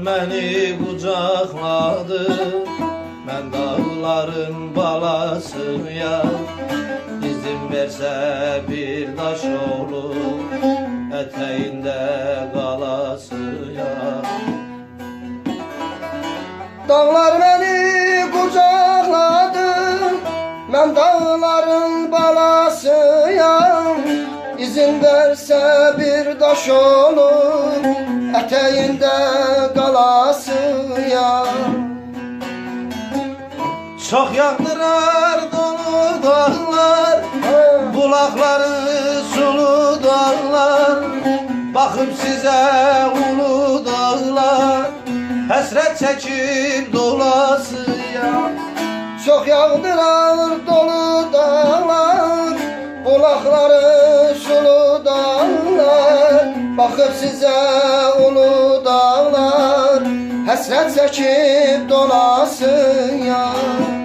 məni qucaqladı. Mən dağların balasıyam, izin versə bir daş olur, ətəyində qalasıyam. Dağlar məni qucaqladı, mən dağların balasıyam. İzin versə bir daş olur, ətəyində qalasıyam. Çox yağdırar dolu dağlar, bulaqları sulu dağlar. Baxıb sizə ulu dağlar, həsrət çəkib dolasıyam. Çox yağdırar dolu dağlar, bulaqları sulu dağlar. Baxıb sizə ulu dağlar, həsrət çəkib dolasıyam.